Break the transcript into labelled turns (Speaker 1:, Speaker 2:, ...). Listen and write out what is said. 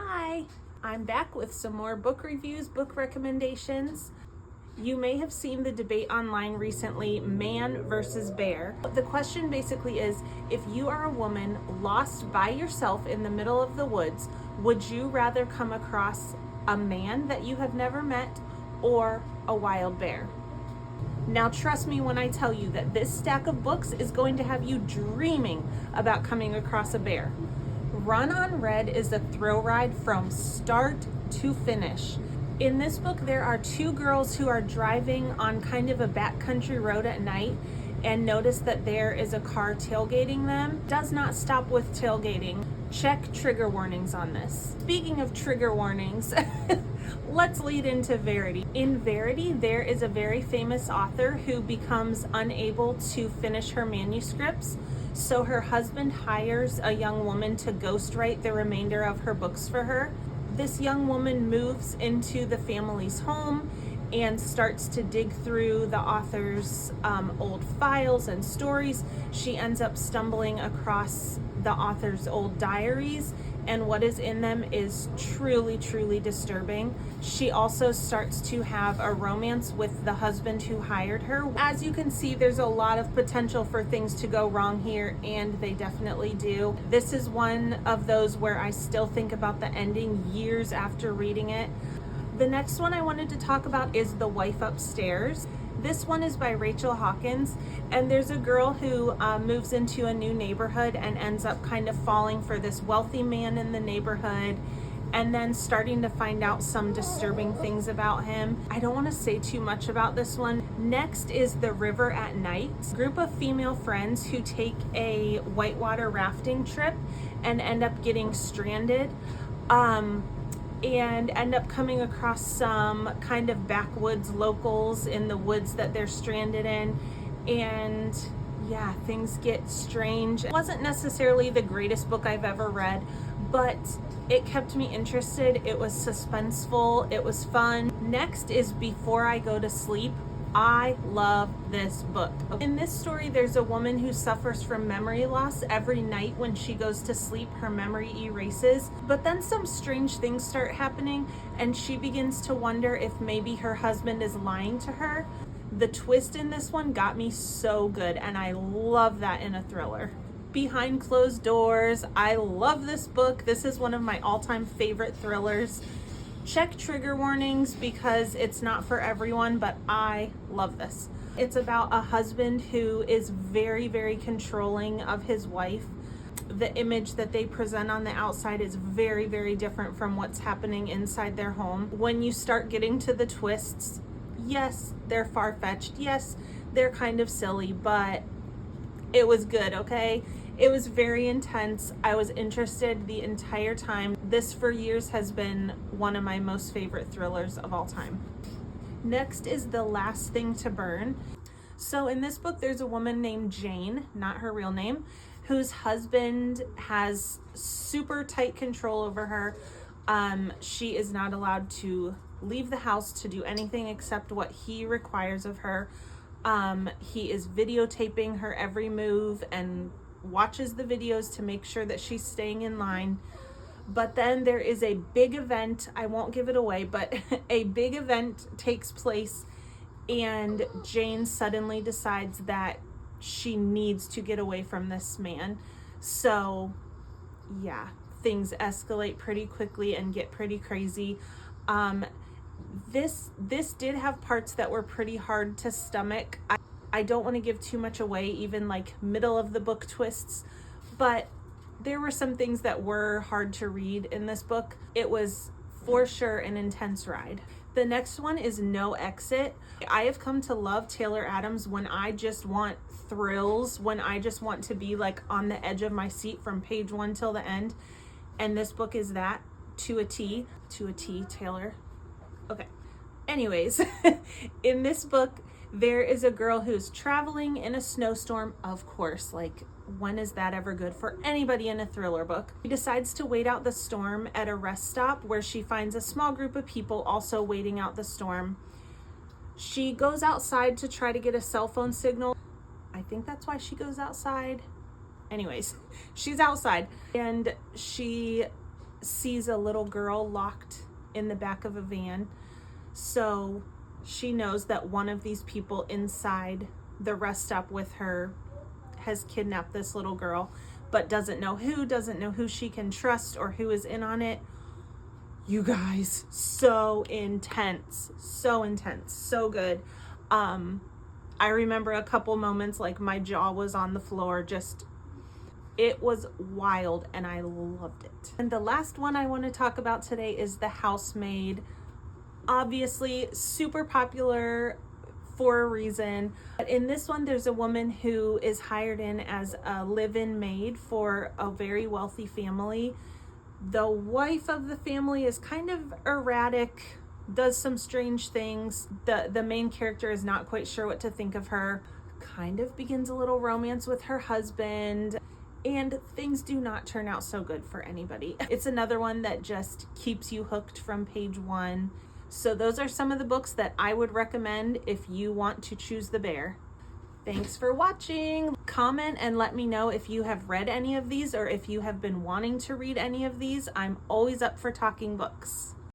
Speaker 1: Hi, I'm back with some more book reviews, book recommendations. You may have seen the debate online recently, man versus bear. The question basically is, if you are a woman lost by yourself in the middle of the woods, would you rather come across a man that you have never met or a wild bear? Now trust me when I tell you that this stack of books is going to have you dreaming about coming across a bear. Run on Red is a thrill ride from start to finish. In this book, there are two girls who are driving on kind of a backcountry road at night and notice that there is a car tailgating them. Does not stop with tailgating. Check trigger warnings on this. Speaking of trigger warnings, let's lead into Verity. In Verity, there is a very famous author who becomes unable to finish her manuscripts, so her husband hires a young woman to ghostwrite the remainder of her books for her. This young woman moves into the family's home and starts to dig through the author's old files and stories. She ends up stumbling across the author's old diaries, and what is in them is truly, truly disturbing. She also starts to have a romance with the husband who hired her. As you can see, there's a lot of potential for things to go wrong here, and they definitely do. This is one of those where I still think about the ending years after reading it. The next one I wanted to talk about is The Wife Upstairs. This one is by Rachel Hawkins, and there's a girl who moves into a new neighborhood and ends up kind of falling for this wealthy man in the neighborhood and then starting to find out some disturbing things about him. I don't want to say too much about this one. Next is The River at Night. A group of female friends who take a whitewater rafting trip and end up getting stranded. And end up coming across some kind of backwoods locals in the woods that they're stranded in. And yeah, things get strange. It wasn't necessarily the greatest book I've ever read, but it kept me interested. It was suspenseful. It was fun. Next is Before I Go to Sleep. I love this book. In this story, there's a woman who suffers from memory loss. Every night when she goes to sleep, her memory erases. But then some strange things start happening, and she begins to wonder if maybe her husband is lying to her. The twist in this one got me so good, and I love that in a thriller. Behind Closed Doors. I love this book. This is one of my all-time favorite thrillers. Check trigger warnings because it's not for everyone, but I love this. It's about a husband who is very, very controlling of his wife. The image that they present on the outside is very, very different from what's happening inside their home. When you start getting to the twists, yes, they're far-fetched. Yes, they're kind of silly, but it was good, okay? It was very intense. I was interested the entire time. This for years has been one of my most favorite thrillers of all time. Next is The Last Thing to Burn. So in this book, there's a woman named Jane, not her real name, whose husband has super tight control over her. She is not allowed to leave the house to do anything except what he requires of her. He is videotaping her every move and watches the videos to make sure that she's staying in line. But then there is a big event, I won't give it away, but a big event takes place, and Jane suddenly decides that she needs to get away from this man. So yeah, things escalate pretty quickly and get pretty crazy. This did have parts that were pretty hard to stomach. I don't want to give too much away, even like middle of the book twists, but there were some things that were hard to read in this book. It was for sure an intense ride. The next one is No Exit. I have come to love Taylor Adams when I just want thrills, when I just want to be like on the edge of my seat from page 1 till the end. And this book is that to a T. To a T, Taylor. Okay. Anyways, in this book, there is a girl who's traveling in a snowstorm. Of course, like, when is that ever good for anybody in a thriller book? She decides to wait out the storm at a rest stop where she finds a small group of people also waiting out the storm. She goes outside to try to get a cell phone signal. I think that's why she goes outside. Anyways, she's outside and she sees a little girl locked in the back of a van. So she knows that one of these people inside the rest stop with her has kidnapped this little girl, but doesn't know who she can trust or who is in on it. You guys, so intense, so good. I remember a couple moments like my jaw was on the floor, it was wild and I loved it. And the last one I want to talk about today is The Housemaid. Obviously super popular for a reason. But in this one, there's a woman who is hired in as a live-in maid for a very wealthy family. The wife of the family is kind of erratic, does some strange things. The main character is not quite sure what to think of her, kind of begins a little romance with her husband, and things do not turn out so good for anybody. It's another one that just keeps you hooked from page one. So those are some of the books that I would recommend if you want to choose the bear. Thanks for watching. Comment and let me know if you have read any of these or if you have been wanting to read any of these. I'm always up for talking books.